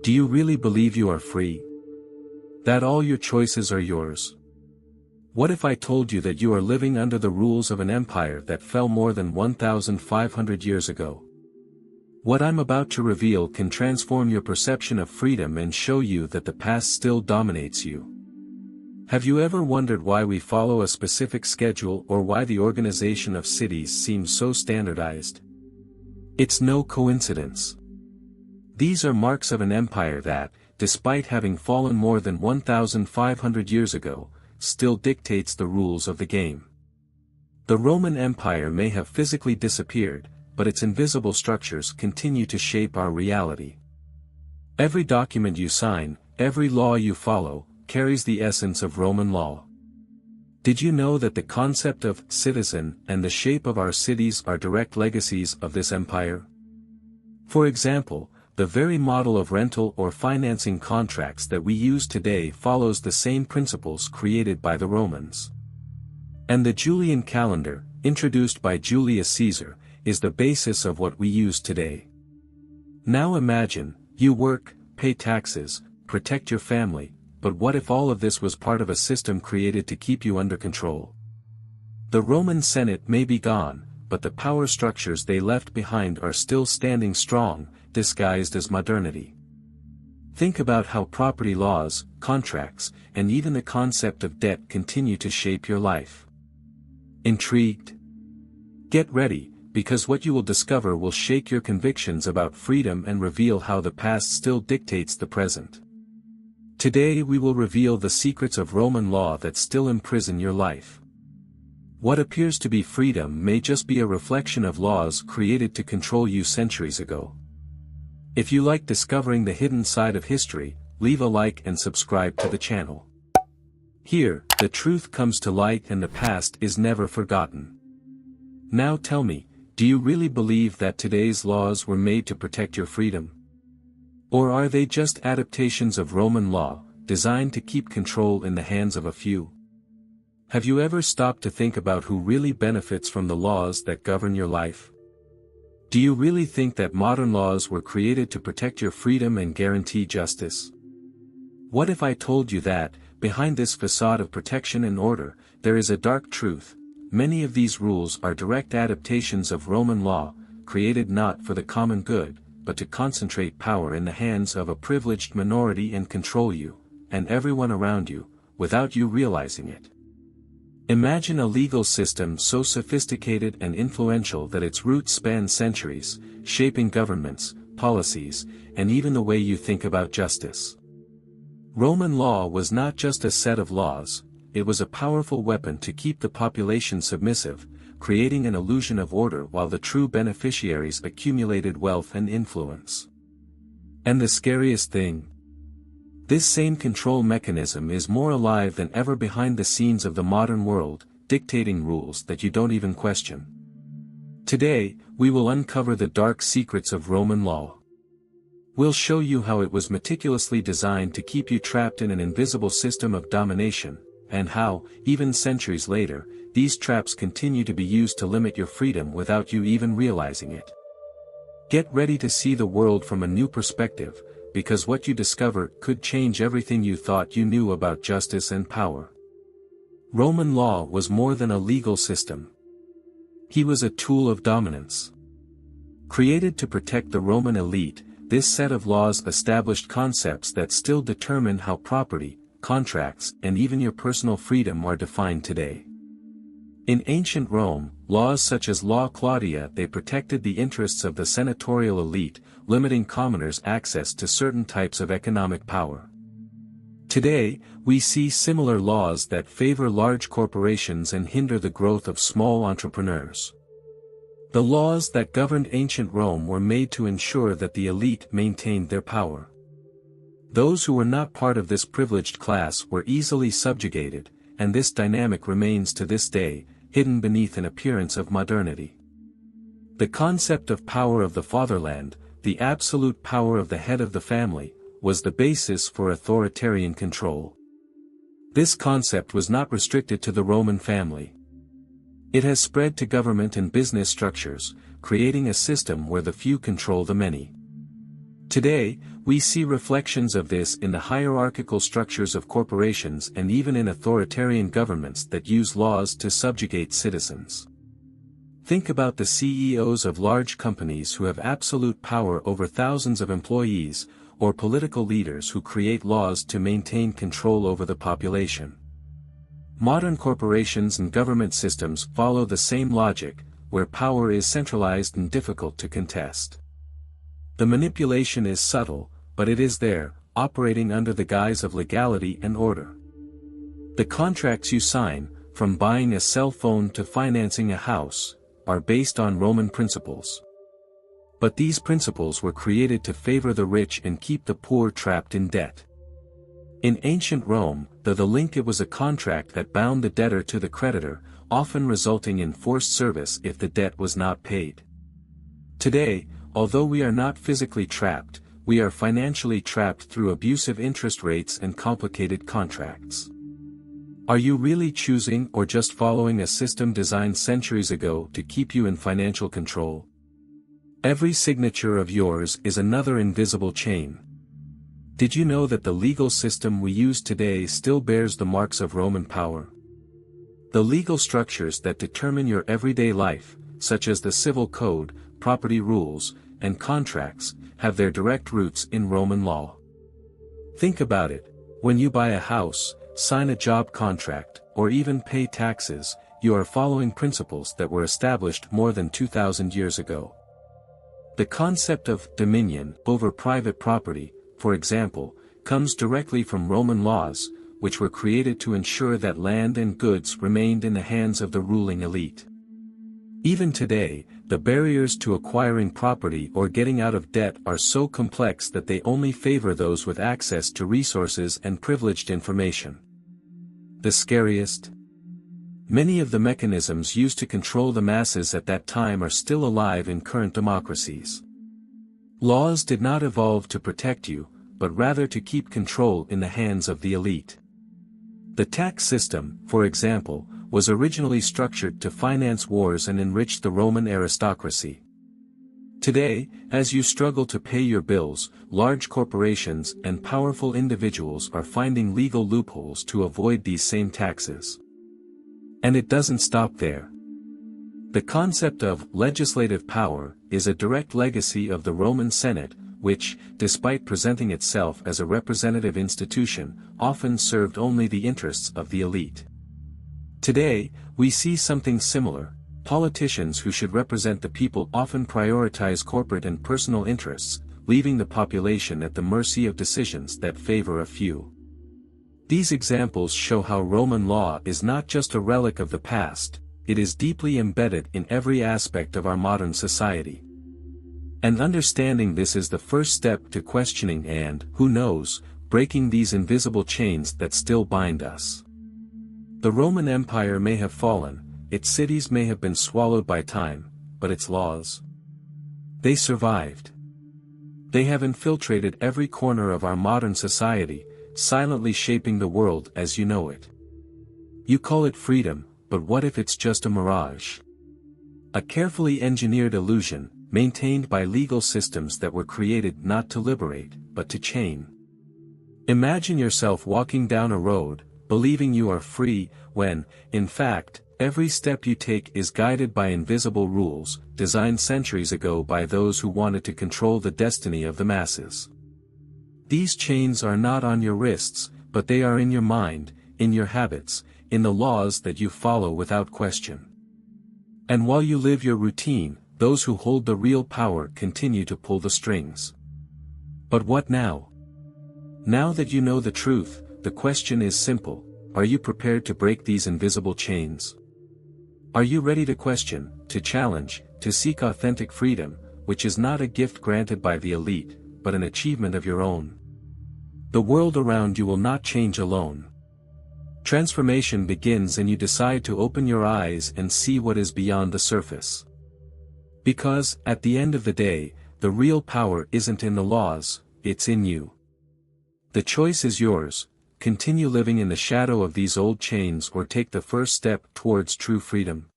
Do you really believe you are free? That all your choices are yours? What if I told you that you are living under the rules of an empire that fell more than 1,500 years ago? What I'm about to reveal can transform your perception of freedom and show you that the past still dominates you. Have you ever wondered why we follow a specific schedule or why the organization of cities seems so standardized? It's no coincidence. These are marks of an empire that, despite having fallen more than 1,500 years ago, still dictates the rules of the game. The Roman Empire may have physically disappeared, but its invisible structures continue to shape our reality. Every document you sign, every law you follow, carries the essence of Roman law. Did you know that the concept of citizen and the shape of our cities are direct legacies of this empire? For example, the very model of rental or financing contracts that we use today follows the same principles created by the Romans. And the Julian calendar, introduced by Julius Caesar, is the basis of what we use today. Now imagine, you work, pay taxes, protect your family, but what if all of this was part of a system created to keep you under control? The Roman Senate may be gone, but the power structures they left behind are still standing strong, disguised as modernity. Think about how property laws, contracts, and even the concept of debt continue to shape your life. Intrigued? Get ready, because what you will discover will shake your convictions about freedom and reveal how the past still dictates the present. Today we will reveal the secrets of Roman law that still imprison your life. What appears to be freedom may just be a reflection of laws created to control you centuries ago. If you like discovering the hidden side of history, leave a like and subscribe to the channel. Here, the truth comes to light and the past is never forgotten. Now tell me, do you really believe that today's laws were made to protect your freedom? Or are they just adaptations of Roman law, designed to keep control in the hands of a few? Have you ever stopped to think about who really benefits from the laws that govern your life? Do you really think that modern laws were created to protect your freedom and guarantee justice? What if I told you that, behind this facade of protection and order, there is a dark truth? Many of these rules are direct adaptations of Roman law, created not for the common good, but to concentrate power in the hands of a privileged minority and control you, and everyone around you, without you realizing it. Imagine a legal system so sophisticated and influential that its roots span centuries, shaping governments, policies, and even the way you think about justice. Roman law was not just a set of laws, it was a powerful weapon to keep the population submissive, creating an illusion of order while the true beneficiaries accumulated wealth and influence. And the scariest thing? This same control mechanism is more alive than ever behind the scenes of the modern world, dictating rules that you don't even question. Today, we will uncover the dark secrets of Roman law. We'll show you how it was meticulously designed to keep you trapped in an invisible system of domination, and how, even centuries later, these traps continue to be used to limit your freedom without you even realizing it. Get ready to see the world from a new perspective, because what you discover could change everything you thought you knew about justice and power. Roman law was more than a legal system. He was a tool of dominance. Created to protect the Roman elite, this set of laws established concepts that still determine how property, contracts, and even your personal freedom are defined today. In ancient Rome, laws such as Law Claudia they protected the interests of the senatorial elite, limiting commoners' access to certain types of economic power. Today, we see similar laws that favor large corporations and hinder the growth of small entrepreneurs. The laws that governed ancient Rome were made to ensure that the elite maintained their power. Those who were not part of this privileged class were easily subjugated, and this dynamic remains to this day, hidden beneath an appearance of modernity. The concept of power of the fatherland, the absolute power of the head of the family, was the basis for authoritarian control. This concept was not restricted to the Roman family. It has spread to government and business structures, creating a system where the few control the many. Today, we see reflections of this in the hierarchical structures of corporations and even in authoritarian governments that use laws to subjugate citizens. Think about the CEOs of large companies who have absolute power over thousands of employees, or political leaders who create laws to maintain control over the population. Modern corporations and government systems follow the same logic, where power is centralized and difficult to contest. The manipulation is subtle, but it is there, operating under the guise of legality and order. The contracts you sign, from buying a cell phone to financing a house, are based on Roman principles. But these principles were created to favor the rich and keep the poor trapped in debt. In ancient Rome, the link was a contract that bound the debtor to the creditor, often resulting in forced service if the debt was not paid. Today, although we are not physically trapped, we are financially trapped through abusive interest rates and complicated contracts. Are you really choosing or just following a system designed centuries ago to keep you in financial control? Every signature of yours is another invisible chain. Did you know that the legal system we use today still bears the marks of Roman power? The legal structures that determine your everyday life, such as the civil code, property rules, and contracts, have their direct roots in Roman law. Think about it: when you buy a house, sign a job contract, or even pay taxes, you are following principles that were established more than 2,000 years ago. The concept of dominion over private property, for example, comes directly from Roman laws, which were created to ensure that land and goods remained in the hands of the ruling elite. Even today, the barriers to acquiring property or getting out of debt are so complex that they only favor those with access to resources and privileged information. The scariest? Many of the mechanisms used to control the masses at that time are still alive in current democracies. Laws did not evolve to protect you, but rather to keep control in the hands of the elite. The tax system, for example, was originally structured to finance wars and enrich the Roman aristocracy. Today, as you struggle to pay your bills, large corporations and powerful individuals are finding legal loopholes to avoid these same taxes. And it doesn't stop there. The concept of legislative power is a direct legacy of the Roman Senate, which, despite presenting itself as a representative institution, often served only the interests of the elite. Today, we see something similar. Politicians who should represent the people often prioritize corporate and personal interests, leaving the population at the mercy of decisions that favor a few. These examples show how Roman law is not just a relic of the past, it is deeply embedded in every aspect of our modern society. And understanding this is the first step to questioning and, who knows, breaking these invisible chains that still bind us. The Roman Empire may have fallen, its cities may have been swallowed by time, but its laws? They survived. They have infiltrated every corner of our modern society, silently shaping the world as you know it. You call it freedom, but what if it's just a mirage? A carefully engineered illusion, maintained by legal systems that were created not to liberate, but to chain. Imagine yourself walking down a road, believing you are free, when, in fact, every step you take is guided by invisible rules, designed centuries ago by those who wanted to control the destiny of the masses. These chains are not on your wrists, but they are in your mind, in your habits, in the laws that you follow without question. And while you live your routine, those who hold the real power continue to pull the strings. But what now? Now that you know the truth, the question is simple: are you prepared to break these invisible chains? Are you ready to question, to challenge, to seek authentic freedom, which is not a gift granted by the elite, but an achievement of your own? The world around you will not change alone. Transformation begins and you decide to open your eyes and see what is beyond the surface. Because, at the end of the day, the real power isn't in the laws, it's in you. The choice is yours: continue living in the shadow of these old chains or take the first step towards true freedom.